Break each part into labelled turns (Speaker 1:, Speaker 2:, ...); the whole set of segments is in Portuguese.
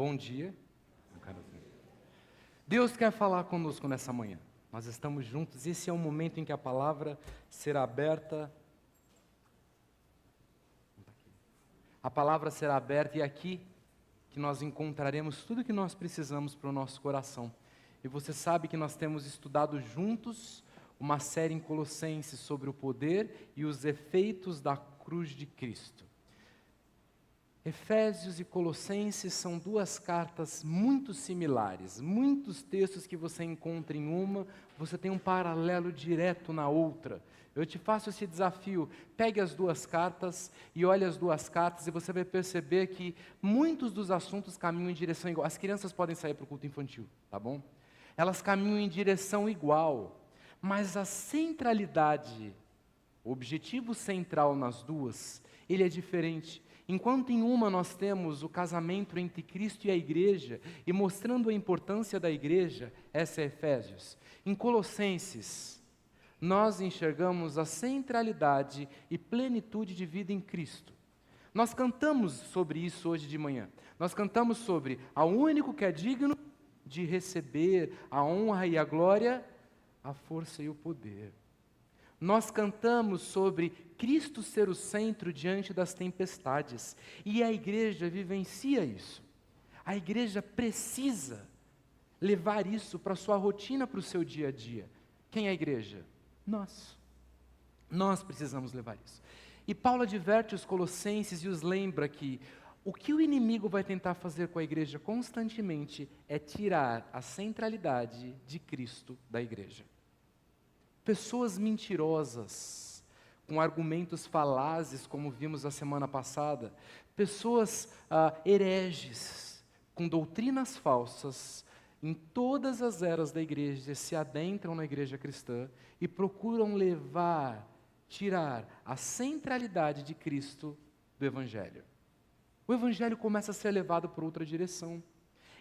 Speaker 1: Bom dia. Deus quer falar conosco nessa manhã. Nós estamos juntos. Esse é o momento em que a palavra será aberta. A palavra será aberta e é aqui que nós encontraremos tudo o que nós precisamos para o nosso coração. E você sabe que nós temos estudado juntos uma série em Colossenses sobre o poder e os efeitos da cruz de Cristo. Efésios e Colossenses são duas cartas muito similares. Muitos textos que você encontra em uma, você tem um paralelo direto na outra. Eu te faço esse desafio, pegue as duas cartas e olhe as duas cartas e você vai perceber que muitos dos assuntos caminham em direção igual. As crianças podem sair para o culto infantil, tá bom? Elas caminham em direção igual, mas a centralidade, o objetivo central nas duas, ele é diferente. Enquanto em uma nós temos o casamento entre Cristo e a igreja, e mostrando a importância da igreja, essa é Efésios. Em Colossenses, nós enxergamos a centralidade e plenitude de vida em Cristo. Nós cantamos sobre isso hoje de manhã. Nós cantamos sobre ao único que é digno de receber a honra e a glória, a força e o poder. Nós cantamos sobre Cristo ser o centro diante das tempestades. E a igreja vivencia isso. A igreja precisa levar isso para a sua rotina, para o seu dia a dia. Quem é a igreja? Nós. Nós precisamos levar isso. E Paulo adverte os colossenses e os lembra que o que o inimigo vai tentar fazer com a igreja constantemente é tirar a centralidade de Cristo da igreja. Pessoas mentirosas, com argumentos falazes, como vimos a semana passada, pessoas hereges, com doutrinas falsas, em todas as eras da igreja, se adentram na igreja cristã e procuram tirar a centralidade de Cristo do Evangelho. O Evangelho começa a ser levado por outra direção.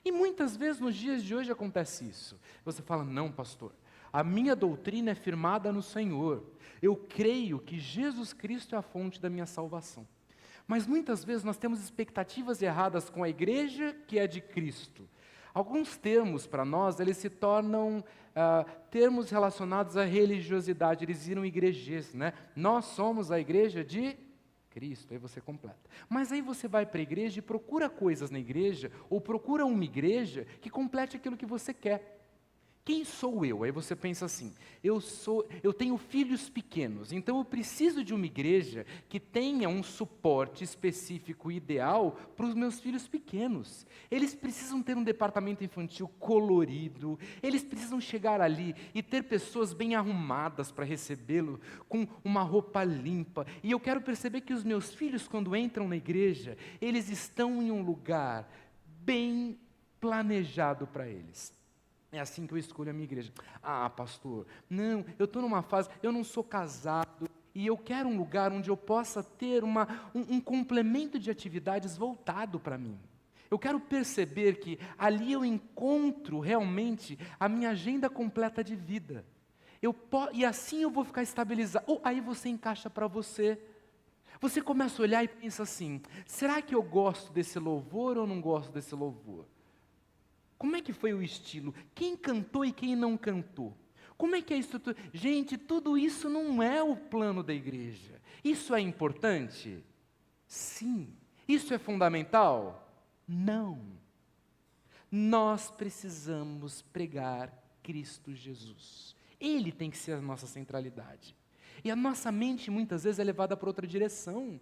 Speaker 1: E muitas vezes nos dias de hoje acontece isso. Você fala, não pastor, a minha doutrina é firmada no Senhor. Eu creio que Jesus Cristo é a fonte da minha salvação. Mas muitas vezes nós temos expectativas erradas com a igreja que é de Cristo. Alguns termos para nós, eles se tornam termos relacionados à religiosidade, eles viram igrejes, né? Nós somos a igreja de Cristo, aí você completa. Mas aí você vai para a igreja e procura coisas na igreja, ou procura uma igreja que complete aquilo que você quer. Quem sou eu? Aí você pensa assim, eu tenho filhos pequenos, então eu preciso de uma igreja que tenha um suporte específico e ideal para os meus filhos pequenos. Eles precisam ter um departamento infantil colorido, eles precisam chegar ali e ter pessoas bem arrumadas para recebê-lo, com uma roupa limpa. E eu quero perceber que os meus filhos, quando entram na igreja, eles estão em um lugar bem planejado para eles. É assim que eu escolho a minha igreja. Ah, pastor, não, eu estou numa fase, eu não sou casado, e eu quero um lugar onde eu possa ter um complemento de atividades voltado para mim. Eu quero perceber que ali eu encontro realmente a minha agenda completa de vida. E assim eu vou ficar estabilizado. Ou aí você encaixa para você. Você começa a olhar e pensa assim, será que eu gosto desse louvor ou não gosto desse louvor? Como é que foi o estilo? Quem cantou e quem não cantou? Como é que é a estrutura? Gente, tudo isso não é o plano da igreja. Isso é importante? Sim. Isso é fundamental? Não. Nós precisamos pregar Cristo Jesus. Ele tem que ser a nossa centralidade. E a nossa mente muitas vezes é levada para outra direção.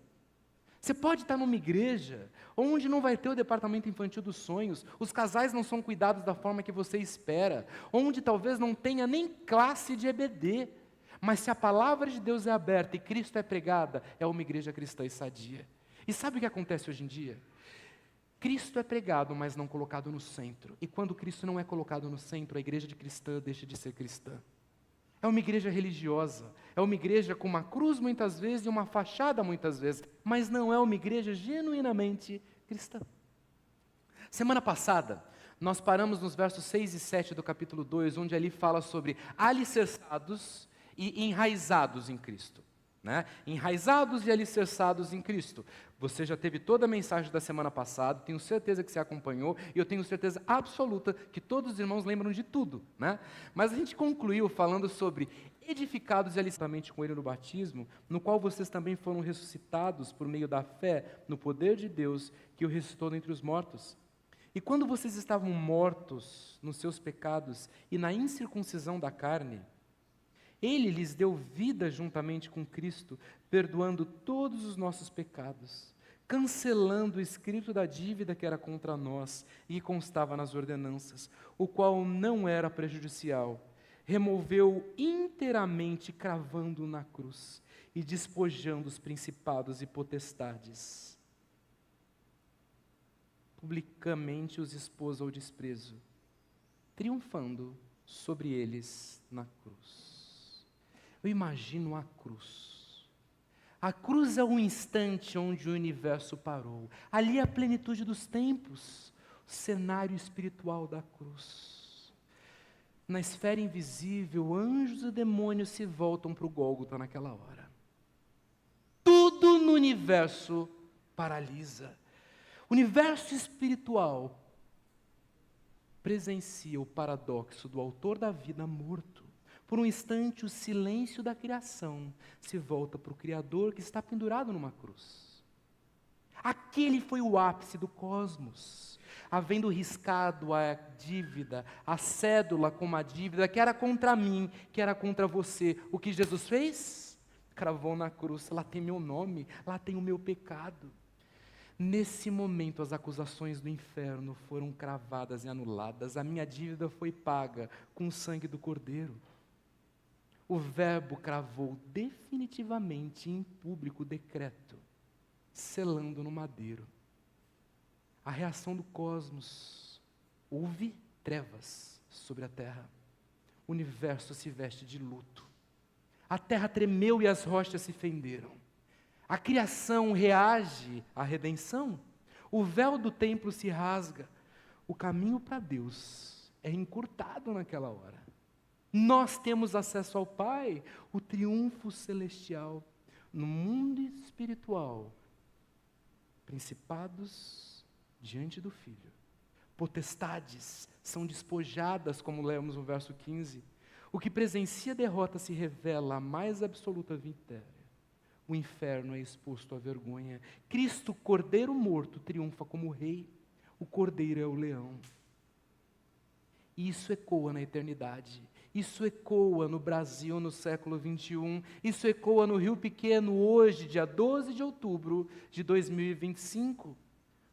Speaker 1: Você pode estar numa igreja onde não vai ter o departamento infantil dos sonhos, os casais não são cuidados da forma que você espera, onde talvez não tenha nem classe de EBD, mas se a palavra de Deus é aberta e Cristo é pregada, é uma igreja cristã e sadia. E sabe o que acontece hoje em dia? Cristo é pregado, mas não colocado no centro. E quando Cristo não é colocado no centro, a igreja de cristã deixa de ser cristã. É uma igreja religiosa, é uma igreja com uma cruz muitas vezes e uma fachada muitas vezes, mas não é uma igreja genuinamente cristã. Semana passada, nós paramos nos versos 6 e 7 do capítulo 2, onde ali fala sobre alicerçados e enraizados em Cristo. né? Enraizados e alicerçados em Cristo. Você já teve toda a mensagem da semana passada, tenho certeza que você acompanhou, e eu tenho certeza absoluta que todos os irmãos lembram de tudo, né? Mas a gente concluiu falando sobre edificados e alicerçadamente com Ele no batismo, no qual vocês também foram ressuscitados por meio da fé no poder de Deus que o ressuscitou dentre os mortos. E quando vocês estavam mortos nos seus pecados e na incircuncisão da carne, Ele lhes deu vida juntamente com Cristo, perdoando todos os nossos pecados, cancelando o escrito da dívida que era contra nós e que constava nas ordenanças, o qual não era prejudicial. Removeu inteiramente, cravando na cruz e despojando os principados e potestades. Publicamente os expôs ao desprezo, triunfando sobre eles na cruz. Eu imagino a cruz. A cruz é o instante onde o universo parou. Ali é a plenitude dos tempos, o cenário espiritual da cruz. Na esfera invisível, anjos e demônios se voltam para o Gólgota naquela hora. Tudo no universo paralisa. O universo espiritual presencia o paradoxo do autor da vida morto. Por um instante, o silêncio da criação se volta para o Criador que está pendurado numa cruz. Aquele foi o ápice do cosmos, havendo riscado a dívida, a cédula como a dívida, que era contra mim, que era contra você. O que Jesus fez? Cravou na cruz. Lá tem meu nome, lá tem o meu pecado. Nesse momento, as acusações do inferno foram cravadas e anuladas. A minha dívida foi paga com o sangue do Cordeiro. O Verbo cravou definitivamente em público decreto, selando no madeiro. A reação do cosmos: houve trevas sobre a terra. O universo se veste de luto. A terra tremeu e as rochas se fenderam. A criação reage à redenção. O véu do templo se rasga. O caminho para Deus é encurtado naquela hora. Nós temos acesso ao Pai, o triunfo celestial. No mundo espiritual, principados diante do Filho. Potestades são despojadas, como lemos no verso 15. O que presencia a derrota se revela a mais absoluta vitória. O inferno é exposto à vergonha. Cristo, Cordeiro morto, triunfa como Rei. O Cordeiro é o leão. E isso ecoa na eternidade. Isso ecoa no Brasil no século 21. Isso ecoa no Rio Pequeno hoje, dia 12 de outubro de 2025.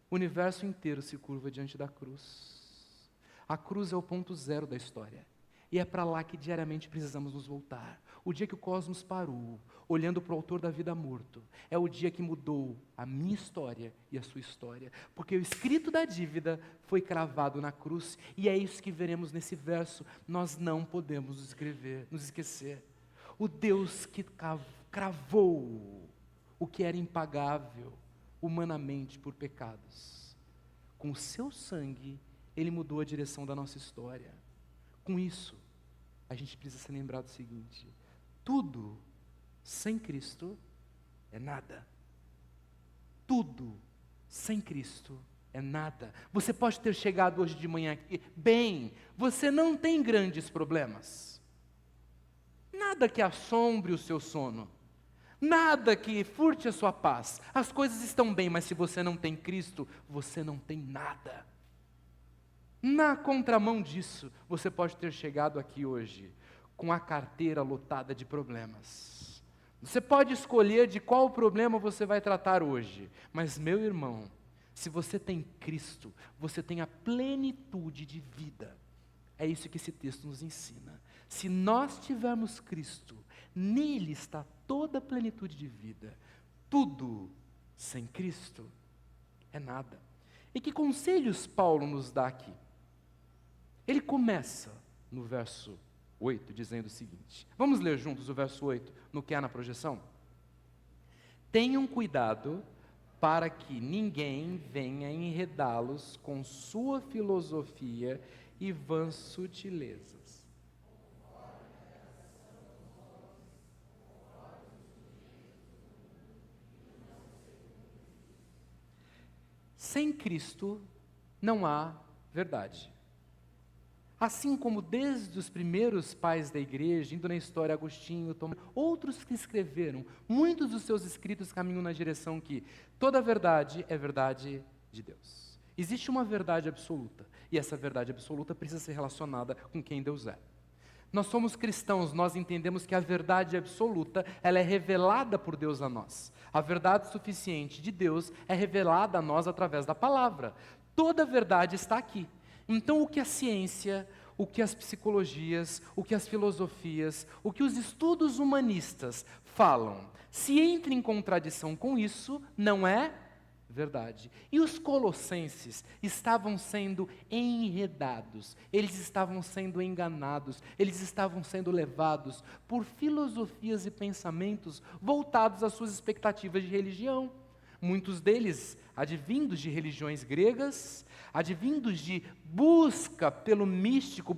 Speaker 1: O universo inteiro se curva diante da cruz. A cruz é o ponto zero da história. E é para lá que diariamente precisamos nos voltar. O dia que o cosmos parou, olhando para o autor da vida morto, é o dia que mudou a minha história e a sua história. Porque o escrito da dívida foi cravado na cruz, e é isso que veremos nesse verso. Nós não podemos nos esquecer. O Deus que cravou o que era impagável humanamente por pecados. Com o seu sangue, Ele mudou a direção da nossa história. Com isso, a gente precisa se lembrar do seguinte: tudo sem Cristo é nada. Tudo sem Cristo é nada. Você pode ter chegado hoje de manhã aqui, bem, você não tem grandes problemas. Nada que assombre o seu sono. Nada que furte a sua paz. As coisas estão bem, mas se você não tem Cristo, você não tem nada. Na contramão disso, você pode ter chegado aqui hoje com a carteira lotada de problemas. Você pode escolher de qual problema você vai tratar hoje, mas, meu irmão, se você tem Cristo, você tem a plenitude de vida. É isso que esse texto nos ensina. Se nós tivermos Cristo, nele está toda a plenitude de vida. Tudo sem Cristo é nada. E que conselhos Paulo nos dá aqui? Ele começa no verso 8, dizendo o seguinte. Vamos ler juntos o verso 8, no que há na projeção? Tenham cuidado para que ninguém venha enredá-los com sua filosofia e vãs sutilezas. Sem Cristo não há verdade. Assim como desde os primeiros pais da igreja, indo na história Agostinho, Tomás, outros que escreveram, muitos dos seus escritos caminham na direção que toda verdade é verdade de Deus. Existe uma verdade absoluta, e essa verdade absoluta precisa ser relacionada com quem Deus é. Nós somos cristãos, nós entendemos que a verdade absoluta, ela é revelada por Deus a nós. A verdade suficiente de Deus é revelada a nós através da palavra. Toda verdade está aqui. Então, o que a ciência, o que as psicologias, o que as filosofias, o que os estudos humanistas falam, se entra em contradição com isso, não é verdade. E os colossenses estavam sendo enredados, eles estavam sendo enganados, eles estavam sendo levados por filosofias e pensamentos voltados às suas expectativas de religião. Muitos deles advindos de religiões gregas, advindos de busca pelo místico,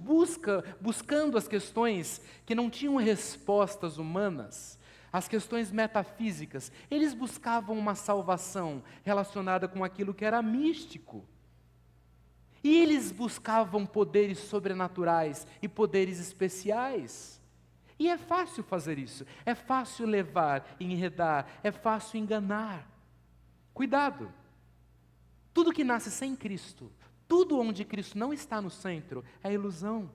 Speaker 1: buscando as questões que não tinham respostas humanas, as questões metafísicas. Eles buscavam uma salvação relacionada com aquilo que era místico. E eles buscavam poderes sobrenaturais e poderes especiais. E é fácil fazer isso, é fácil levar, enredar, é fácil enganar. Cuidado! Tudo que nasce sem Cristo, tudo onde Cristo não está no centro, é ilusão.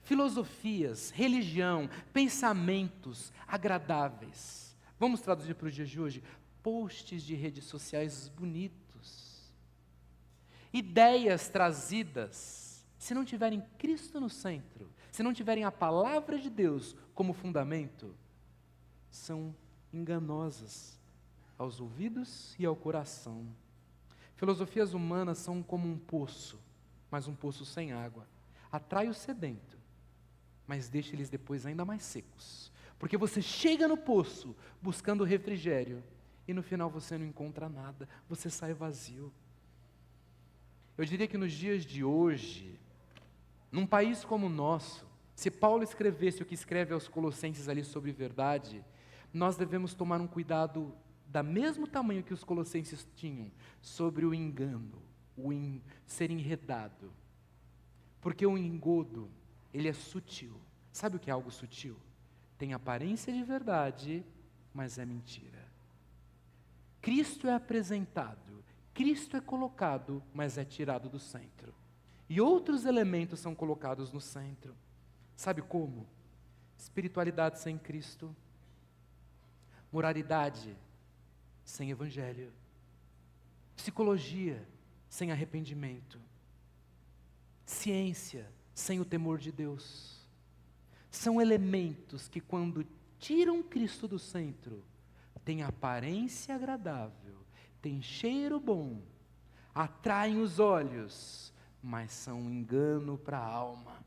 Speaker 1: Filosofias, religião, pensamentos agradáveis. Vamos traduzir para os dias de hoje? Posts de redes sociais bonitos. Ideias trazidas, se não tiverem Cristo no centro, se não tiverem a palavra de Deus como fundamento, são enganosas aos ouvidos e ao coração. Filosofias humanas são como um poço, mas um poço sem água. Atrai o sedento, mas deixa eles depois ainda mais secos. Porque você chega no poço buscando refrigério e no final você não encontra nada, você sai vazio. Eu diria que nos dias de hoje, num país como o nosso, se Paulo escrevesse o que escreve aos Colossenses ali sobre verdade, nós devemos tomar um cuidado da mesmo tamanho que os colossenses tinham sobre o engano, ser enredado. Porque o engodo, ele é sutil. Sabe o que é algo sutil? Tem aparência de verdade, mas é mentira. Cristo é apresentado, Cristo é colocado, mas é tirado do centro. E outros elementos são colocados no centro. Sabe como? Espiritualidade sem Cristo, moralidade sem evangelho, psicologia sem arrependimento, ciência sem o temor de Deus. São elementos que, quando tiram Cristo do centro, têm aparência agradável, têm cheiro bom, atraem os olhos, mas são um engano para a alma.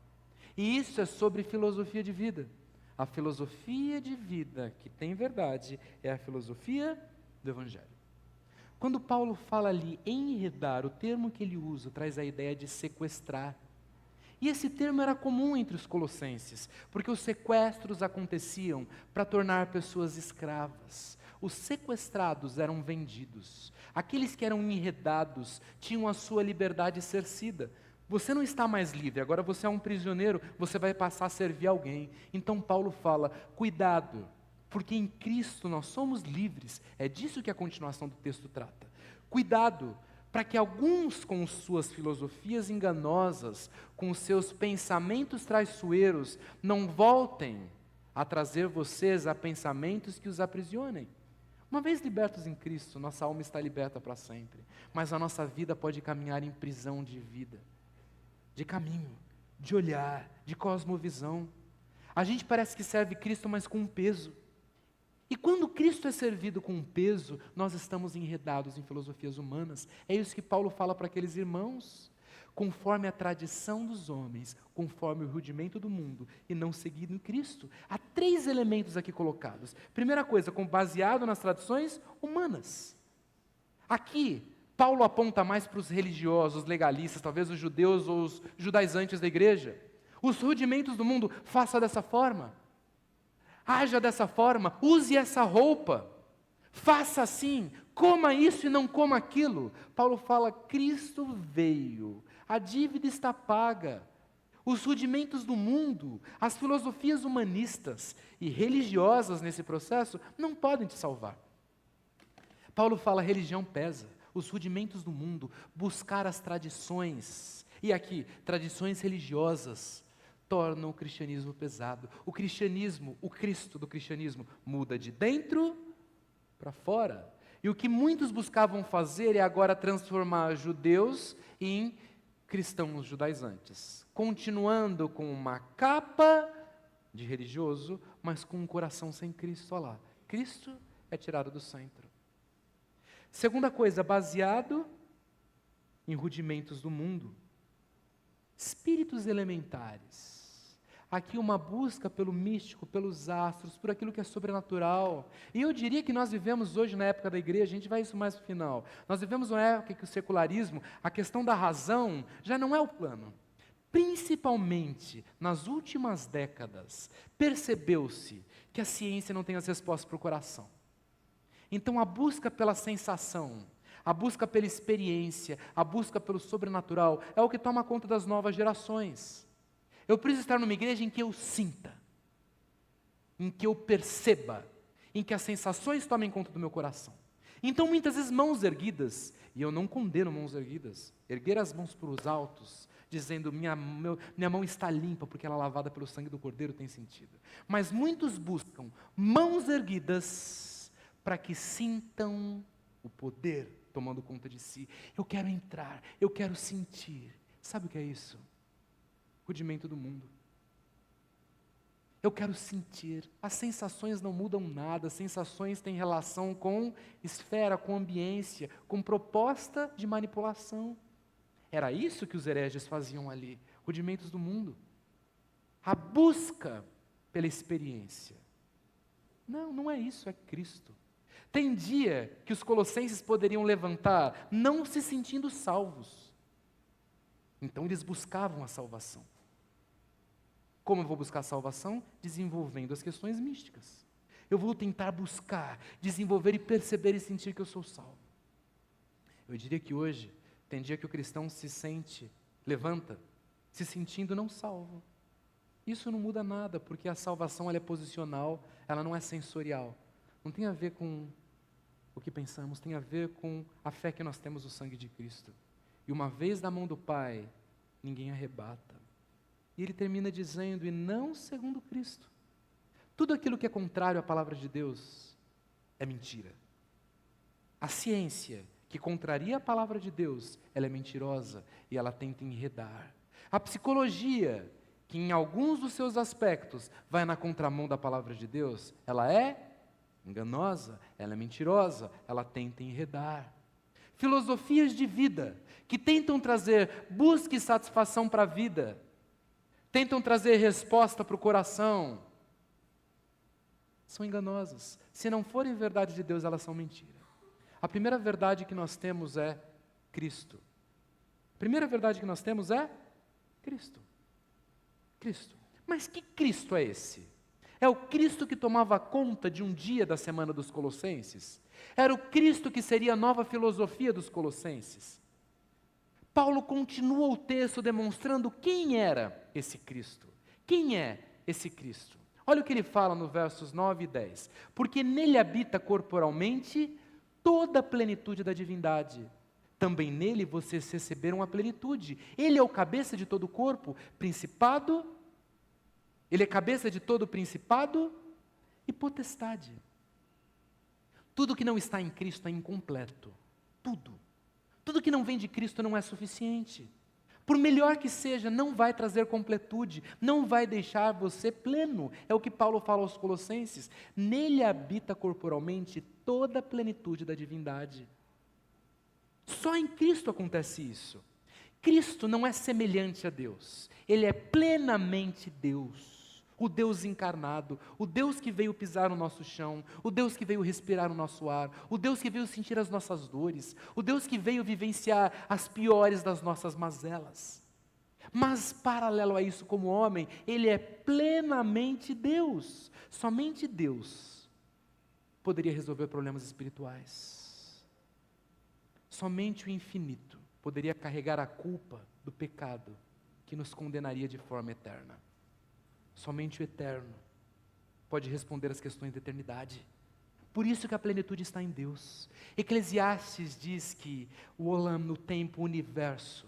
Speaker 1: E isso é sobre filosofia de vida. A filosofia de vida que tem verdade é a filosofia do Evangelho. Quando Paulo fala ali enredar, o termo que ele usa traz a ideia de sequestrar. E esse termo era comum entre os colossenses, porque os sequestros aconteciam para tornar pessoas escravas. Os sequestrados eram vendidos. Aqueles que eram enredados tinham a sua liberdade cercida. Você não está mais livre, agora você é um prisioneiro, você vai passar a servir alguém. Então Paulo fala, cuidado, porque em Cristo nós somos livres. É disso que a continuação do texto trata. Cuidado, para que alguns com suas filosofias enganosas, com seus pensamentos traiçoeiros, não voltem a trazer vocês a pensamentos que os aprisionem. Uma vez libertos em Cristo, nossa alma está liberta para sempre, mas a nossa vida pode caminhar em prisão de vida, de caminho, de olhar, de cosmovisão. A gente parece que serve Cristo, mas com um peso. E quando Cristo é servido com um peso, nós estamos enredados em filosofias humanas. É isso que Paulo fala para aqueles irmãos. Conforme a tradição dos homens, conforme o rudimento do mundo, e não seguindo em Cristo. Há 3 elementos aqui colocados. Primeira coisa, baseado nas tradições humanas. Aqui, Paulo aponta mais para os religiosos, legalistas, talvez os judeus ou os judaizantes da igreja. Os rudimentos do mundo, faça dessa forma. Haja dessa forma, use essa roupa, faça assim, coma isso e não coma aquilo. Paulo fala, Cristo veio, a dívida está paga. Os rudimentos do mundo, as filosofias humanistas e religiosas nesse processo não podem te salvar. Paulo fala, religião pesa, os rudimentos do mundo, buscar as tradições, e aqui, tradições religiosas, tornam o cristianismo pesado. O cristianismo, o Cristo do cristianismo, muda de dentro para fora. E o que muitos buscavam fazer é agora transformar judeus em cristãos judaizantes, continuando com uma capa de religioso, mas com um coração sem Cristo. Olha lá, Cristo é tirado do centro. Segunda coisa, baseado em rudimentos do mundo, espíritos elementares. Aqui uma busca pelo místico, pelos astros, por aquilo que é sobrenatural. E eu diria que nós vivemos hoje na época da igreja, a gente vai isso mais para o final. Nós vivemos uma época que o secularismo, a questão da razão, já não é o plano. Principalmente nas últimas décadas, percebeu-se que a ciência não tem as respostas para o coração. Então a busca pela sensação, a busca pela experiência, a busca pelo sobrenatural é o que toma conta das novas gerações. Eu preciso estar numa igreja em que eu sinta, em que eu perceba, em que as sensações tomem conta do meu coração. Então muitas vezes mãos erguidas, e eu não condeno mãos erguidas, erguer as mãos para os altos, dizendo minha mão está limpa porque ela é lavada pelo sangue do Cordeiro, tem sentido. Mas muitos buscam mãos erguidas para que sintam o poder tomando conta de si. Eu quero entrar, eu quero sentir. Sabe o que é isso? Rudimento do mundo. Eu quero sentir. As sensações não mudam nada, as sensações têm relação com esfera, com ambiência, com proposta de manipulação. Era isso que os hereges faziam ali, rudimentos do mundo. A busca pela experiência. Não, não é isso, é Cristo. Tem dia que os colossenses poderiam levantar, não se sentindo salvos. Então eles buscavam a salvação. Como eu vou buscar a salvação? Desenvolvendo as questões místicas. Eu vou tentar buscar, desenvolver e perceber e sentir que eu sou salvo. Eu diria que hoje, tem dia que o cristão se sente, levanta, se sentindo não salvo. Isso não muda nada, porque a salvação ela é posicional, ela não é sensorial. Não tem a ver com o que pensamos, tem a ver com a fé que nós temos no sangue de Cristo. E uma vez na mão do Pai, ninguém arrebata. E ele termina dizendo, e não segundo Cristo. Tudo aquilo que é contrário à palavra de Deus é mentira. A ciência que contraria a palavra de Deus, ela é mentirosa e ela tenta enredar. A psicologia, que em alguns dos seus aspectos vai na contramão da palavra de Deus, ela é enganosa, ela é mentirosa, ela tenta enredar. Filosofias de vida, que tentam trazer busca e satisfação para a vida, tentam trazer resposta para o coração, são enganosas. Se não forem verdade de Deus, elas são mentira. A primeira verdade que nós temos é Cristo. A primeira verdade que nós temos é Cristo. Cristo. Mas que Cristo é esse? É o Cristo que tomava conta de um dia da semana dos Colossenses? Era o Cristo que seria a nova filosofia dos Colossenses? Paulo continua o texto demonstrando quem era esse Cristo. Quem é esse Cristo? Olha o que ele fala no versos 9 e 10. Porque nele habita corporalmente toda a plenitude da divindade. Também nele vocês receberam a plenitude. Ele é o cabeça de todo o corpo, principado. Ele é cabeça de todo principado e potestade. Tudo que não está em Cristo é incompleto. Tudo. Tudo que não vem de Cristo não é suficiente. Por melhor que seja, não vai trazer completude, não vai deixar você pleno. É o que Paulo fala aos Colossenses. Nele habita corporalmente toda a plenitude da divindade. Só em Cristo acontece isso. Cristo não é semelhante a Deus. Ele é plenamente Deus. O Deus encarnado, o Deus que veio pisar no nosso chão, o Deus que veio respirar o nosso ar, o Deus que veio sentir as nossas dores, o Deus que veio vivenciar as piores das nossas mazelas. Mas, paralelo a isso, como homem, ele é plenamente Deus. Somente Deus poderia resolver problemas espirituais. Somente o infinito poderia carregar a culpa do pecado que nos condenaria de forma eterna. Somente o eterno pode responder às questões da eternidade. Por isso que a plenitude está em Deus. Eclesiastes diz que o olam, no tempo, o universo,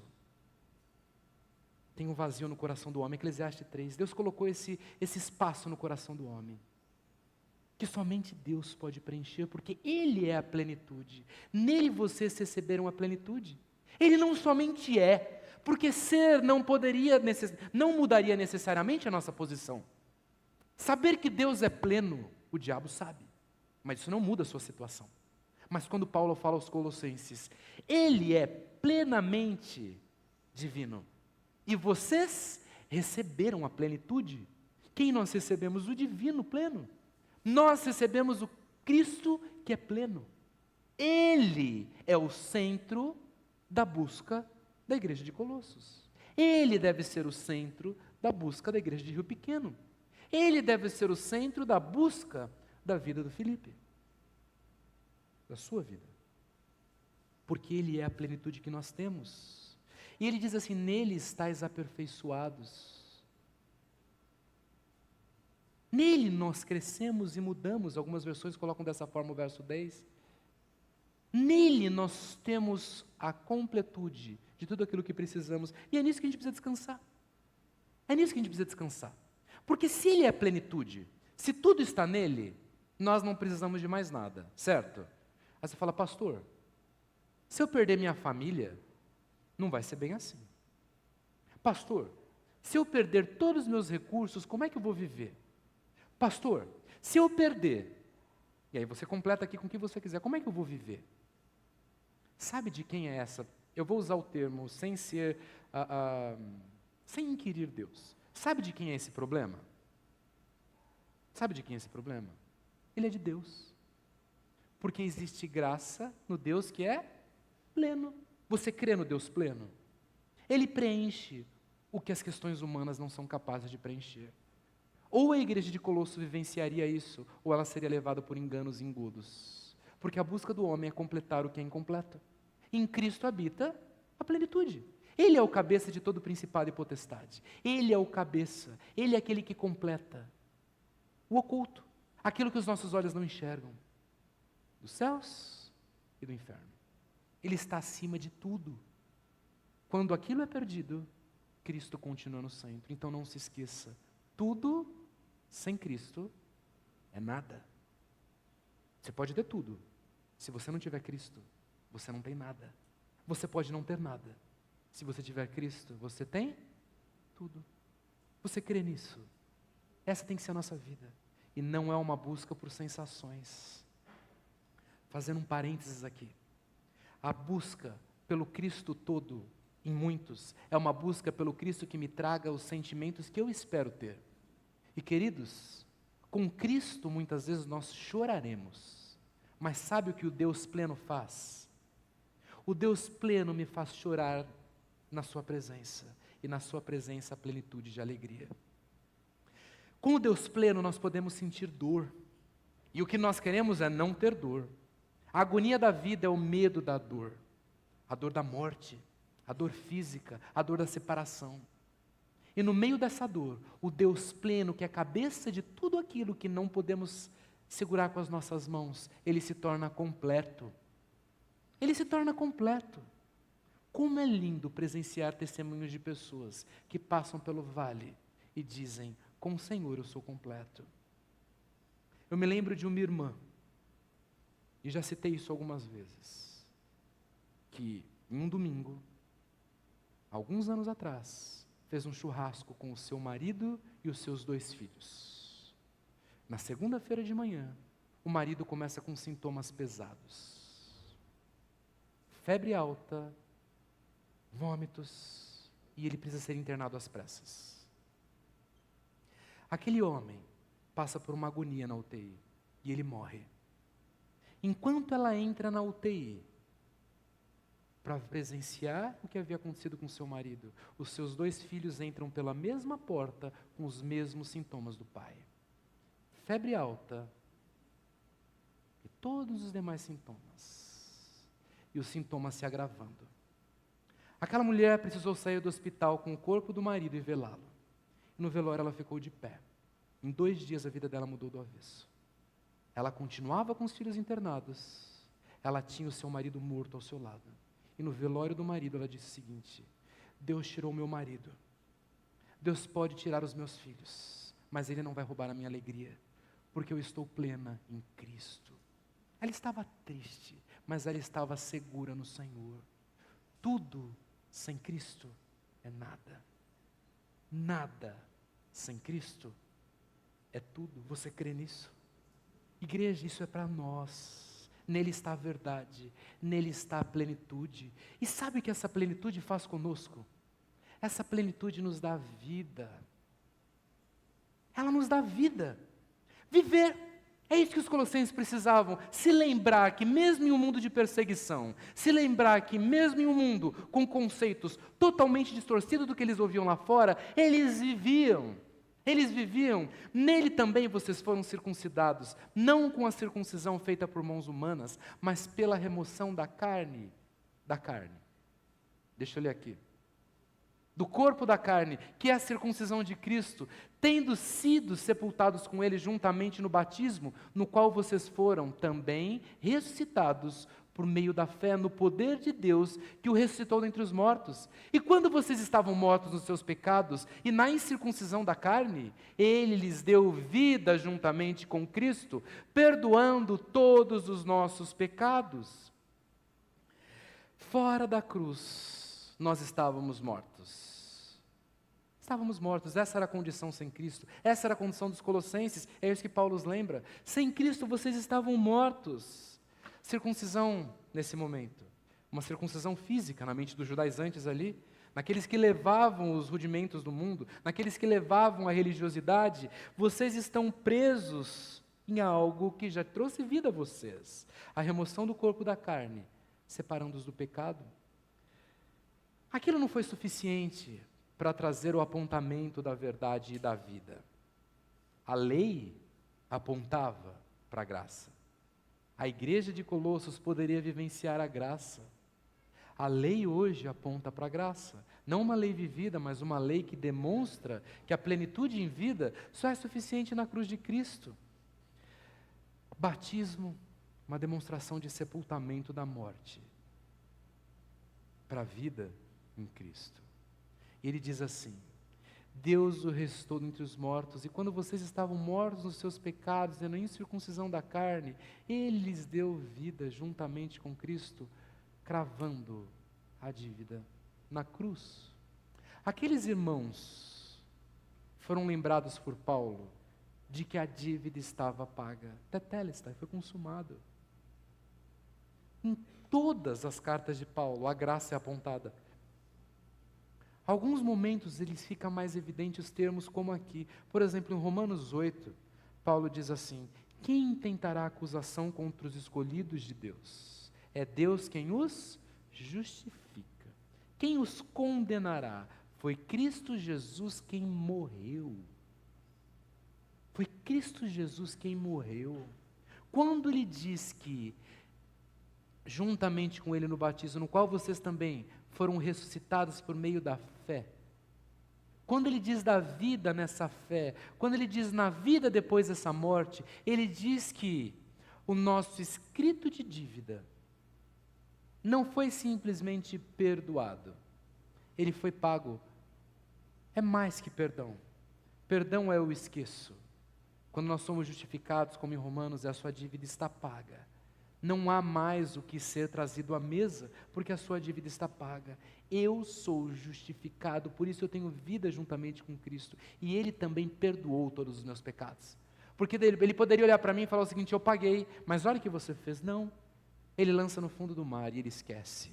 Speaker 1: tem um vazio no coração do homem. Eclesiastes 3. Deus colocou esse espaço no coração do homem, que somente Deus pode preencher, porque Ele é a plenitude. Nele vocês receberam a plenitude. Ele não somente é, porque ser não mudaria necessariamente a nossa posição. Saber que Deus é pleno, o diabo sabe, mas isso não muda a sua situação. Mas quando Paulo fala aos Colossenses, Ele é plenamente divino, e vocês receberam a plenitude. Quem nós recebemos? O divino pleno. Nós recebemos o Cristo que é pleno. Ele é o centro da busca da igreja de Colossos. Ele deve ser o centro da busca da igreja de Rio Pequeno. Ele deve ser o centro da busca da vida do Felipe, da sua vida. Porque Ele é a plenitude que nós temos. E Ele diz assim, nele estáis aperfeiçoados. Nele nós crescemos e mudamos. Algumas versões colocam dessa forma o verso 10. Nele nós temos a completude de tudo aquilo que precisamos. E é nisso que a gente precisa descansar. É nisso que a gente precisa descansar. Porque se Ele é plenitude, se tudo está nele, nós não precisamos de mais nada, certo? Aí você fala, pastor, se eu perder minha família, não vai ser bem assim. Pastor, se eu perder todos os meus recursos, como é que eu vou viver? Pastor, se eu perder, e aí você completa aqui com o que você quiser, como é que eu vou viver? Sabe de quem é essa? Eu vou usar o termo sem ser, sem inquirir Deus. Sabe de quem é esse problema? Sabe de quem é esse problema? Ele é de Deus. Porque existe graça no Deus que é pleno. Você crê no Deus pleno? Ele preenche o que as questões humanas não são capazes de preencher. Ou a igreja de Colosso vivenciaria isso, ou ela seria levada por enganos e engodos. Porque a busca do homem é completar o que é incompleto. Em Cristo habita a plenitude. Ele é o cabeça de todo principado e potestade. Ele é o cabeça. Ele é aquele que completa o oculto. Aquilo que os nossos olhos não enxergam. Dos céus e do inferno. Ele está acima de tudo. Quando aquilo é perdido, Cristo continua no centro. Então não se esqueça. Tudo sem Cristo é nada. Você pode ter tudo. Se você não tiver Cristo, você não tem nada. Você pode não ter nada. Se você tiver Cristo, você tem tudo. Você crê nisso? Essa tem que ser a nossa vida. E não é uma busca por sensações. Fazendo um parênteses aqui. A busca pelo Cristo todo, em muitos, é uma busca pelo Cristo que me traga os sentimentos que eu espero ter. E queridos, com Cristo muitas vezes nós choraremos. Mas sabe o que o Deus pleno faz? O Deus pleno me faz chorar na sua presença. E na sua presença a plenitude de alegria. Com o Deus pleno nós podemos sentir dor. E o que nós queremos é não ter dor. A agonia da vida é o medo da dor. A dor da morte, a dor física, a dor da separação. E no meio dessa dor, o Deus pleno, que é a cabeça de tudo aquilo que não podemos segurar com as nossas mãos, Ele se torna completo. Ele se torna completo. Como é lindo presenciar testemunhos de pessoas que passam pelo vale e dizem, com o Senhor eu sou completo. Eu me lembro de uma irmã, e já citei isso algumas vezes, que em um domingo, alguns anos atrás, fez um churrasco com o seu marido e os seus 2 filhos. Na segunda-feira de manhã, o marido começa com sintomas pesados. Febre alta, vômitos, e ele precisa ser internado às pressas. Aquele homem passa por uma agonia na UTI, e ele morre. Enquanto ela entra na UTI, para presenciar o que havia acontecido com seu marido, os seus 2 filhos entram pela mesma porta com os mesmos sintomas do pai. Febre alta e todos os demais sintomas. E e os sintomas se agravando. Aquela mulher precisou sair do hospital com o corpo do marido e velá-lo. No velório ela ficou de pé. Em 2 dias a vida dela mudou do avesso. Ela continuava com os filhos internados, ela tinha o seu marido morto ao seu lado. E no velório do marido ela disse o seguinte: Deus tirou meu marido, Deus pode tirar os meus filhos, mas Ele não vai roubar a minha alegria, porque eu estou plena em Cristo. Ela estava triste, mas ela estava segura no Senhor. Tudo sem Cristo é nada. Nada sem Cristo é tudo. Você crê nisso? Igreja, isso é para nós. Nele está a verdade, nele está a plenitude. E sabe o que essa plenitude faz conosco? Essa plenitude nos dá vida. Ela nos dá vida. Viver. É isso que os colossenses precisavam. Se lembrar que mesmo em um mundo de perseguição, se lembrar que mesmo em um mundo com conceitos totalmente distorcidos do que eles ouviam lá fora, eles viviam. Eles viviam. Nele também vocês foram circuncidados, não com a circuncisão feita por mãos humanas, mas pela remoção da carne. Da carne. Deixa eu ler aqui. Do corpo da carne, que é a circuncisão de Cristo, tendo sido sepultados com Ele juntamente no batismo, no qual vocês foram também ressuscitados por meio da fé no poder de Deus que o ressuscitou dentre os mortos. E quando vocês estavam mortos nos seus pecados e na incircuncisão da carne, Ele lhes deu vida juntamente com Cristo, perdoando todos os nossos pecados. Fora da cruz, nós estávamos mortos. Estávamos mortos, essa era a condição sem Cristo, essa era a condição dos colossenses, é isso que Paulo os lembra. Sem Cristo vocês estavam mortos. Circuncisão nesse momento, uma circuncisão física na mente dos judaizantes ali, naqueles que levavam os rudimentos do mundo, naqueles que levavam a religiosidade, vocês estão presos em algo que já trouxe vida a vocês, a remoção do corpo da carne, separando-os do pecado. Aquilo não foi suficiente para trazer o apontamento da verdade e da vida. A lei apontava para a graça. A igreja de Colossos poderia vivenciar a graça. A lei hoje aponta para a graça. Não uma lei vivida, mas uma lei que demonstra que a plenitude em vida só é suficiente na cruz de Cristo. Batismo, uma demonstração de sepultamento da morte para a vida em Cristo. E ele diz assim: Deus o ressuscitou dentre os mortos, e quando vocês estavam mortos nos seus pecados e na incircuncisão da carne, Ele lhes deu vida juntamente com Cristo, cravando a dívida na cruz. Aqueles irmãos foram lembrados por Paulo de que a dívida estava paga. Tetelestai, foi consumado. Em todas as cartas de Paulo, a graça é apontada. Alguns momentos eles ficam mais evidentes os termos como aqui. Por exemplo, em Romanos 8, Paulo diz assim: quem tentará acusação contra os escolhidos de Deus? É Deus quem os justifica. Quem os condenará? Foi Cristo Jesus quem morreu. Foi Cristo Jesus quem morreu. Quando ele diz que, juntamente com ele no batismo, no qual vocês também foram ressuscitados por meio da fé. Quando ele diz da vida nessa fé, quando ele diz na vida depois dessa morte, ele diz que o nosso escrito de dívida não foi simplesmente perdoado, ele foi pago. É mais que perdão. Perdão é eu esqueço. Quando nós somos justificados, como em Romanos, a sua dívida está paga. Não há mais o que ser trazido à mesa, porque a sua dívida está paga. Eu sou justificado, por isso eu tenho vida juntamente com Cristo. E Ele também perdoou todos os meus pecados. Porque Ele poderia olhar para mim e falar o seguinte: eu paguei, mas olha o que você fez. Não. Ele lança no fundo do mar e Ele esquece.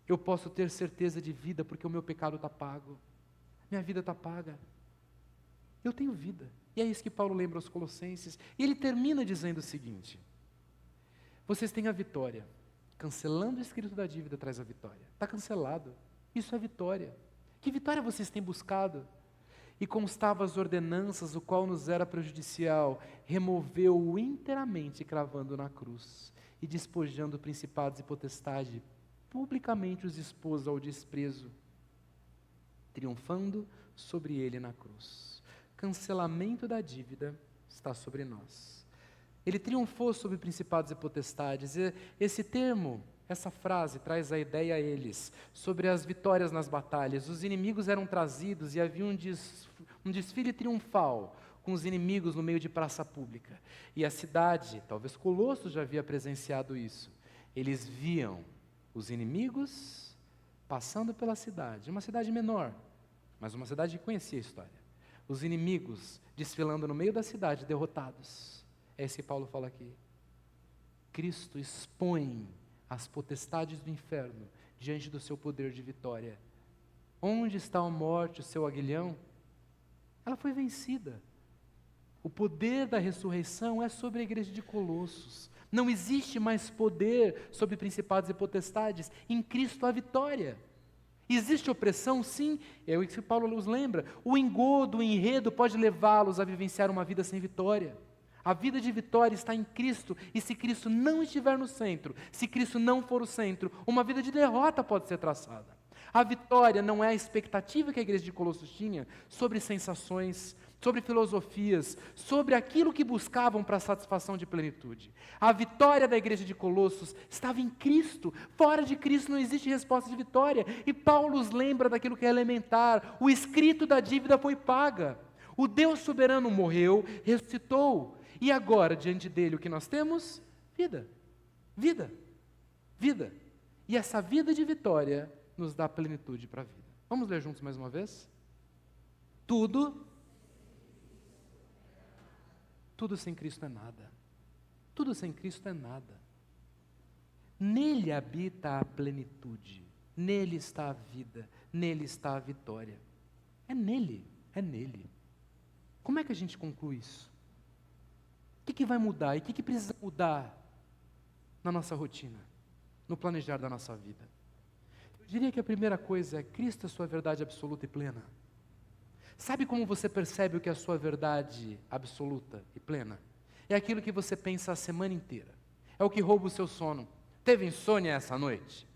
Speaker 1: Eu posso ter certeza de vida, porque o meu pecado está pago. Minha vida está paga. Eu tenho vida. E é isso que Paulo lembra aos Colossenses. E ele termina dizendo o seguinte: vocês têm a vitória. Cancelando o escrito da dívida traz a vitória. Está cancelado. Isso é vitória. Que vitória vocês têm buscado? E constava as ordenanças, o qual nos era prejudicial, removeu-o inteiramente, cravando na cruz. e despojando principados e potestade, publicamente os expôs ao desprezo, triunfando sobre ele na cruz. Cancelamento da dívida está sobre nós. Ele triunfou sobre principados e potestades. Esse termo, essa frase traz a ideia a eles sobre as vitórias nas batalhas. Os inimigos eram trazidos e havia um desfile triunfal com os inimigos no meio de praça pública. E a cidade, talvez Colossos já havia presenciado isso. Eles viam os inimigos passando pela cidade, uma cidade menor, mas uma cidade que conhecia a história. Os inimigos desfilando no meio da cidade, derrotados. É isso que Paulo fala aqui. Cristo expõe as potestades do inferno diante do seu poder de vitória. Onde está a morte, o seu aguilhão? Ela foi vencida. O poder da ressurreição é sobre a igreja de Colossos. Não existe mais poder sobre principados e potestades. Em Cristo há vitória. Existe opressão? Sim. É o que Paulo nos lembra. O engodo, o enredo pode levá-los a vivenciar uma vida sem vitória. A vida de vitória está em Cristo. E se Cristo não estiver no centro, se Cristo não for o centro, uma vida de derrota pode ser traçada. A vitória não é a expectativa que a igreja de Colossos tinha sobre sensações, sobre filosofias, sobre aquilo que buscavam para a satisfação de plenitude. A vitória da igreja de Colossos estava em Cristo. Fora de Cristo não existe resposta de vitória. E Paulo os lembra daquilo que é elementar. O escrito da dívida foi paga. O Deus soberano morreu, ressuscitou. E agora, diante dele, o que nós temos? Vida. Vida. Vida. E essa vida de vitória nos dá plenitude para a vida. Vamos ler juntos mais uma vez? Tudo sem Cristo é nada. Tudo sem Cristo é nada. Nele habita a plenitude. Nele está a vida. Nele está a vitória. É nele. É nele. Como é que a gente conclui isso? O que vai mudar? E o que precisa mudar na nossa rotina? No planejar da nossa vida? Eu diria que a primeira coisa é Cristo é a sua verdade absoluta e plena. Sabe como você percebe o que é a sua verdade absoluta e plena? É aquilo que você pensa a semana inteira. É o que rouba o seu sono. Teve insônia essa noite?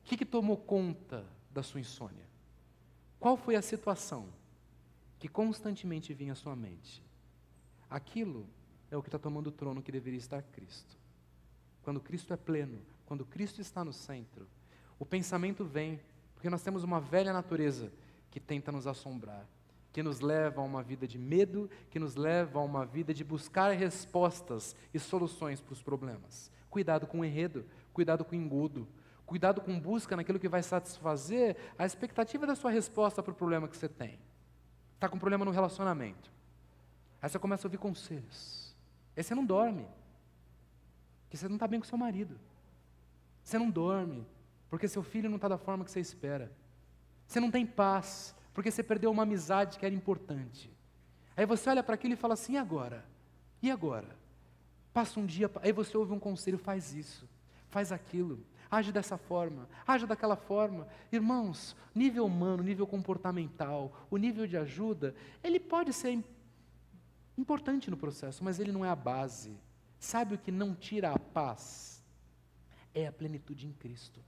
Speaker 1: O que tomou conta da sua insônia? Qual foi a situação que constantemente vinha à sua mente? Aquilo é o que está tomando o trono que deveria estar Cristo. Quando Cristo é pleno, quando Cristo está no centro, o pensamento vem, porque nós temos uma velha natureza que tenta nos assombrar, que nos leva a uma vida de medo, que nos leva a uma vida de buscar respostas e soluções para os problemas. Cuidado com o enredo, cuidado com o engodo, cuidado com busca naquilo que vai satisfazer a expectativa da sua resposta para o problema que você tem. Está com problema no relacionamento. Aí você começa a ouvir conselhos. Aí você não dorme, porque você não está bem com seu marido. Você não dorme, porque seu filho não está da forma que você espera. Você não tem paz, porque você perdeu uma amizade que era importante. Aí você olha para aquilo e fala assim, e agora? E agora? Passa um dia, aí você ouve um conselho, faz isso, faz aquilo, age dessa forma, age daquela forma. Irmãos, nível humano, nível comportamental, o nível de ajuda, ele pode ser importante no processo, mas ele não é a base. Sabe o que não tira a paz? É a plenitude em Cristo.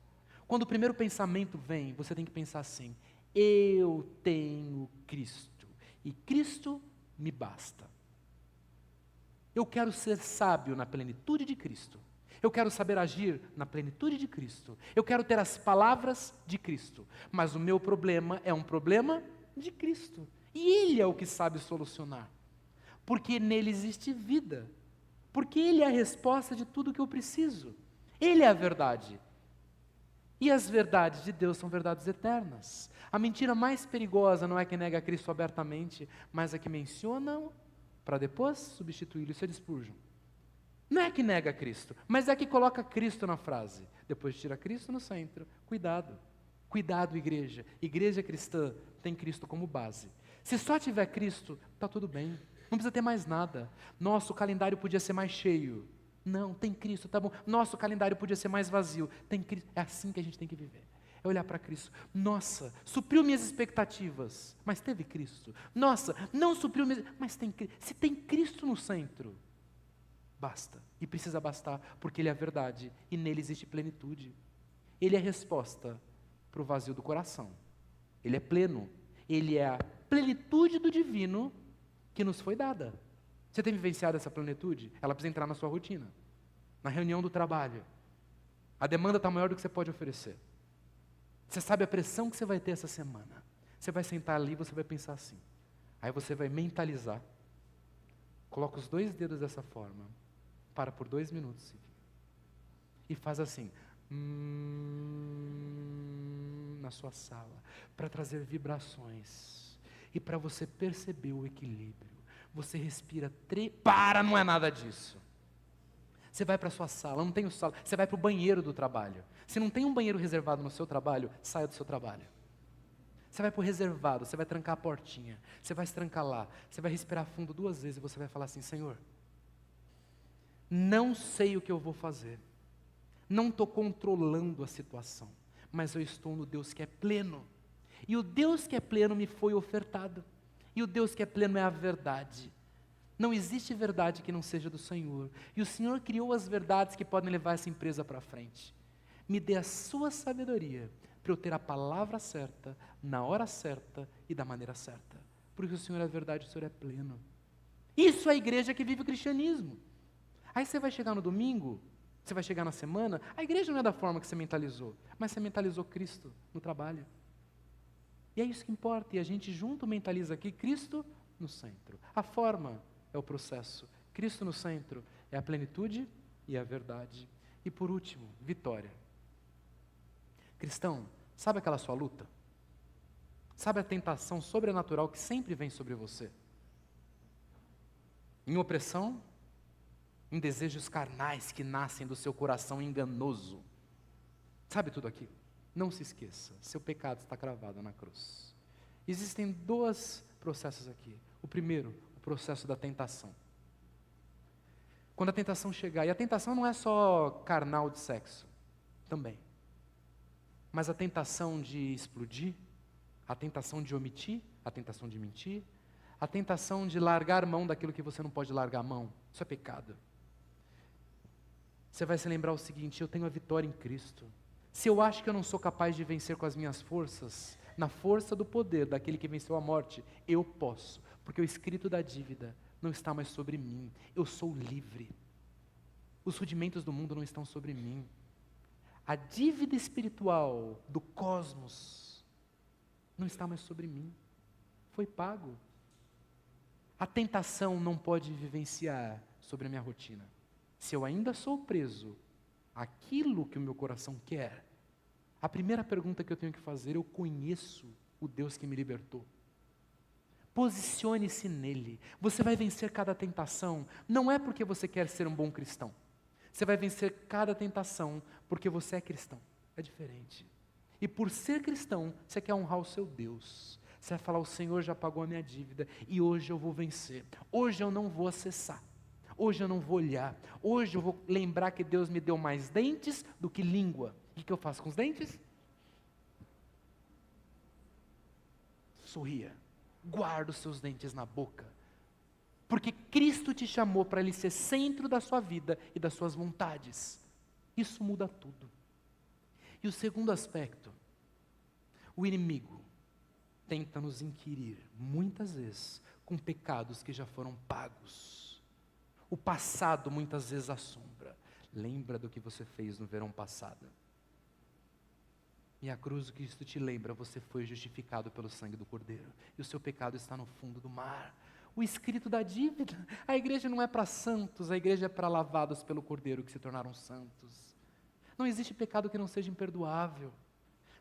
Speaker 1: Quando o primeiro pensamento vem, você tem que pensar assim, eu tenho Cristo, e Cristo me basta. Eu quero ser sábio na plenitude de Cristo. Eu quero saber agir na plenitude de Cristo. Eu quero ter as palavras de Cristo. Mas o meu problema é um problema de Cristo. E Ele é o que sabe solucionar. Porque nele existe vida. Porque Ele é a resposta de tudo que eu preciso. Ele é a verdade. E as verdades de Deus são verdades eternas. A mentira mais perigosa não é que nega Cristo abertamente, mas a que menciona para depois substituí-lo. Isso é de Spurgeon. Não é que nega Cristo, mas é que coloca Cristo na frase. Depois tira Cristo no centro. Cuidado. Cuidado, igreja. Igreja cristã tem Cristo como base. Se só tiver Cristo, está tudo bem. Não precisa ter mais nada. Nosso calendário podia ser mais cheio. Não, tem Cristo, tá bom. Nosso calendário podia ser mais vazio. Tem Cristo. É assim que a gente tem que viver. É olhar para Cristo. Nossa, supriu minhas expectativas, mas teve Cristo. Nossa, não supriu minhas... Mas tem Cristo. Se tem Cristo no centro, Basta. E precisa bastar, porque Ele é a verdade e nele existe plenitude. Ele é a resposta para o vazio do coração. Ele é pleno. Ele é a plenitude do divino que nos foi dada. Você tem vivenciado essa plenitude? Ela precisa entrar na sua rotina, na reunião do trabalho. A demanda está maior do que você pode oferecer. Você sabe a pressão que você vai ter essa semana. Você vai sentar ali e você vai pensar assim. Aí você vai mentalizar. Coloca os 2 dedos dessa forma. Para por 2 minutos. E faz assim. Na sua sala. Para trazer vibrações. E para você perceber o equilíbrio. Você respira. Para, não é nada disso. Você vai para a sua sala, não tem sala. Você vai para o banheiro do trabalho. Se não tem um banheiro reservado no seu trabalho, saia do seu trabalho. Você vai para o reservado, você vai trancar a portinha. Você vai se trancar lá. Você vai respirar fundo 2 vezes e você vai falar assim: Senhor, não sei o que eu vou fazer. Não estou controlando a situação. Mas eu estou no Deus que é pleno. E o Deus que é pleno me foi ofertado. E o Deus que é pleno é a verdade. Não existe verdade que não seja do Senhor. E o Senhor criou as verdades que podem levar essa empresa para frente. Me dê a sua sabedoria para eu ter a palavra certa, na hora certa e da maneira certa. Porque o Senhor é verdade, o Senhor é pleno. Isso é a igreja que vive o cristianismo. Aí você vai chegar no domingo, você vai chegar na semana, a igreja não é da forma que você mentalizou, mas você mentalizou Cristo no trabalho. E é isso que importa, e a gente junto mentaliza aqui Cristo no centro. A forma é o processo. Cristo no centro é a plenitude e a verdade. E por último, vitória. Cristão, sabe aquela sua luta? Sabe a tentação sobrenatural que sempre vem sobre você? Em opressão, em desejos carnais que nascem do seu coração enganoso. Sabe tudo aquilo? Não se esqueça, seu pecado está cravado na cruz. Existem 2 processos aqui. O primeiro, o processo da tentação. Quando a tentação chegar, e a tentação não é só carnal de sexo, também. Mas a tentação de explodir, a tentação de omitir, a tentação de mentir, a tentação de largar mão daquilo que você não pode largar a mão, isso é pecado. Você vai se lembrar o seguinte: eu tenho a vitória em Cristo. Se eu acho que eu não sou capaz de vencer com as minhas forças, na força do poder daquele que venceu a morte, eu posso, porque o escrito da dívida não está mais sobre mim, eu sou livre. Os rudimentos do mundo não estão sobre mim. A dívida espiritual do cosmos não está mais sobre mim, foi pago. A tentação não pode vivenciar sobre a minha rotina. Se eu ainda sou preso àquilo que o meu coração quer, a primeira pergunta que eu tenho que fazer: eu conheço o Deus que me libertou? Posicione-se nele. Você vai vencer cada tentação, não é porque você quer ser um bom cristão. Você vai vencer cada tentação porque você é cristão. É diferente. E por ser cristão, você quer honrar o seu Deus. Você vai falar: o Senhor já pagou a minha dívida e hoje eu vou vencer. Hoje eu não vou acessar. Hoje eu não vou olhar. Hoje eu vou lembrar que Deus me deu mais dentes do que língua. O que eu faço com os dentes? Sorria. Guarda os seus dentes na boca. Porque Cristo te chamou para Ele ser centro da sua vida e das suas vontades. Isso muda tudo. E o segundo aspecto, o inimigo tenta nos inquirir, muitas vezes, com pecados que já foram pagos. O passado muitas vezes assombra. Lembra do que você fez no verão passado. E a cruz do Cristo te lembra: você foi justificado pelo sangue do Cordeiro. E o seu pecado está no fundo do mar. O escrito da dívida. A igreja não é para santos, a igreja é para lavados pelo Cordeiro que se tornaram santos. Não existe pecado que não seja imperdoável.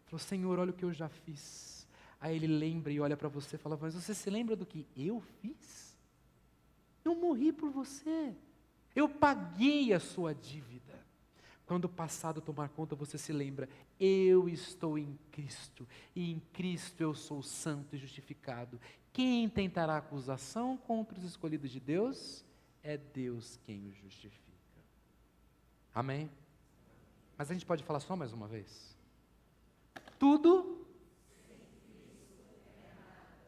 Speaker 1: Falou: Senhor, olha o que eu já fiz. Aí Ele lembra e olha para você e fala: mas você se lembra do que eu fiz? Eu morri por você. Eu paguei a sua dívida. Quando o passado tomar conta, você se lembra: eu estou em Cristo, e em Cristo eu sou santo e justificado. Quem tentará acusação contra os escolhidos de Deus? É Deus quem os justifica. Amém? Mas a gente pode falar só mais uma vez? Tudo?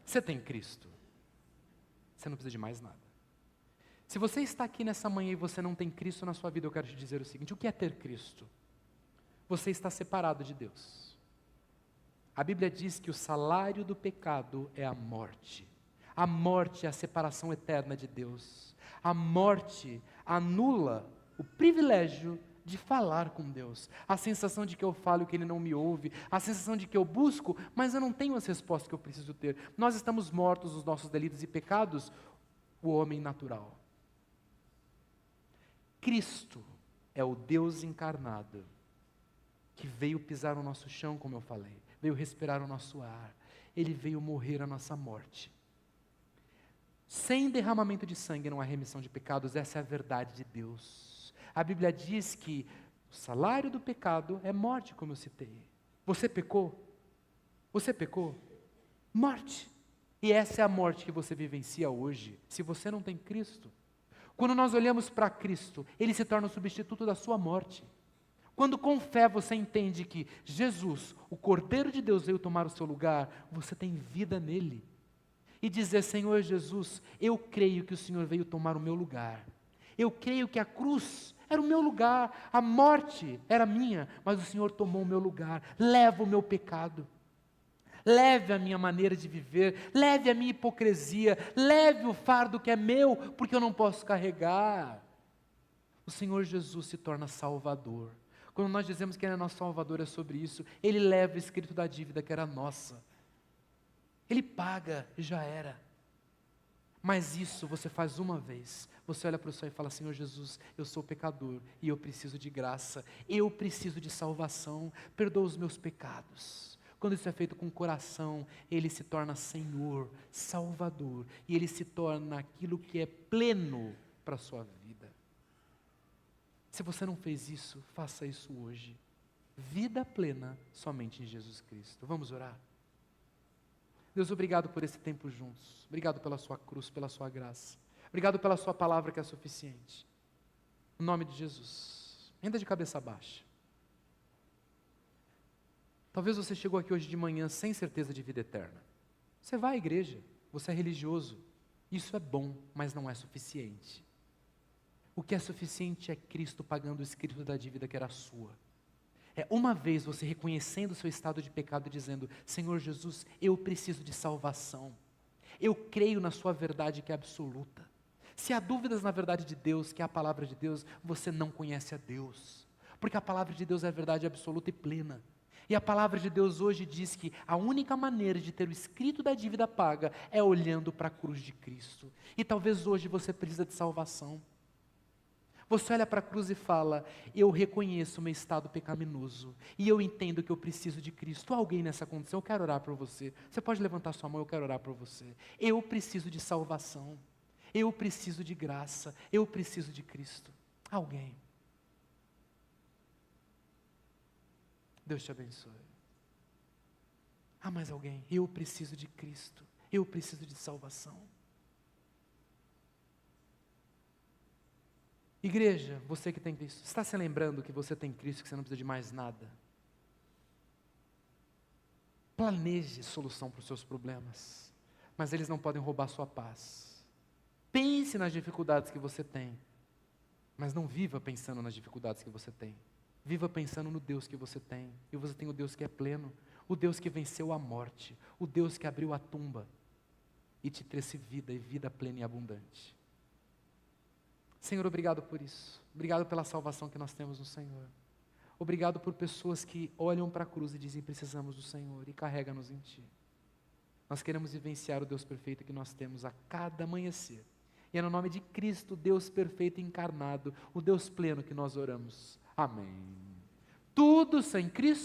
Speaker 1: Você tem Cristo. Você não precisa de mais nada. Se você está aqui nessa manhã e você não tem Cristo na sua vida, eu quero te dizer o seguinte: o que é ter Cristo? Você está separado de Deus. A Bíblia diz que o salário do pecado é a morte. A morte é a separação eterna de Deus. A morte anula o privilégio de falar com Deus. A sensação de que eu falo e que Ele não me ouve. A sensação de que eu busco, mas eu não tenho as respostas que eu preciso ter. Nós estamos mortos nos nossos delitos e pecados, o homem natural. Cristo é o Deus encarnado, que veio pisar o nosso chão, como eu falei, veio respirar o nosso ar, Ele veio morrer a nossa morte. Sem derramamento de sangue não há remissão de pecados, essa é a verdade de Deus. A Bíblia diz que o salário do pecado é morte, como eu citei. Você pecou? Você pecou? Morte. E essa é a morte que você vivencia hoje, se você não tem Cristo. Quando nós olhamos para Cristo, Ele se torna o substituto da sua morte. Quando com fé você entende que Jesus, o Cordeiro de Deus, veio tomar o seu lugar, você tem vida nele. E dizer: Senhor Jesus, eu creio que o Senhor veio tomar o meu lugar. Eu creio que a cruz era o meu lugar, a morte era minha, mas o Senhor tomou o meu lugar. Leva o meu pecado. Leve a minha maneira de viver, leve a minha hipocrisia, leve o fardo que é meu, porque eu não posso carregar. O Senhor Jesus se torna Salvador. Quando nós dizemos que Ele é nosso Salvador, é sobre isso. Ele leva o escrito da dívida que era nossa. Ele paga e já era. Mas isso você faz uma vez. Você olha para o céu e fala: Senhor Jesus, eu sou pecador e eu preciso de graça. Eu preciso de salvação. Perdoa os meus pecados. Quando isso é feito com o coração, Ele se torna Senhor, Salvador, e Ele se torna aquilo que é pleno para a sua vida. Se você não fez isso, faça isso hoje. Vida plena somente em Jesus Cristo. Vamos orar? Deus, obrigado por esse tempo juntos. Obrigado pela sua cruz, pela sua graça. Obrigado pela sua palavra que é suficiente. Em nome de Jesus. Ainda de cabeça baixa. Talvez você chegou aqui hoje de manhã sem certeza de vida eterna. Você vai à igreja, você é religioso. Isso é bom, mas não é suficiente. O que é suficiente é Cristo pagando o escrito da dívida que era sua. É uma vez você reconhecendo o seu estado de pecado e dizendo: Senhor Jesus, eu preciso de salvação. Eu creio na sua verdade que é absoluta. Se há dúvidas na verdade de Deus, que é a palavra de Deus, você não conhece a Deus. Porque a palavra de Deus é a verdade absoluta e plena. E a palavra de Deus hoje diz que a única maneira de ter o escrito da dívida paga é olhando para a cruz de Cristo. E talvez hoje você precisa de salvação. Você olha para a cruz e fala: eu reconheço o meu estado pecaminoso e eu entendo que eu preciso de Cristo. Alguém nessa condição? Eu quero orar por você. Você pode levantar sua mão, eu quero orar por você. Eu preciso de salvação. Eu preciso de graça. Eu preciso de Cristo. Alguém? Deus te abençoe. Ah, mais alguém? Eu preciso de Cristo. Eu preciso de salvação. Igreja, você que tem Cristo, está se lembrando que você tem Cristo, que você não precisa de mais nada? Planeje solução para os seus problemas, mas eles não podem roubar sua paz. Pense nas dificuldades que você tem, mas não viva pensando nas dificuldades que você tem. Viva pensando no Deus que você tem. E você tem o Deus que é pleno, o Deus que venceu a morte, o Deus que abriu a tumba e te trouxe vida e vida plena e abundante. Senhor, obrigado por isso. Obrigado pela salvação que nós temos no Senhor. Obrigado por pessoas que olham para a cruz e dizem: precisamos do Senhor, e carrega-nos em Ti. Nós queremos vivenciar o Deus perfeito que nós temos a cada amanhecer. E é no nome de Cristo, Deus perfeito encarnado, o Deus pleno, que nós oramos. Amém. Tudo sem Cristo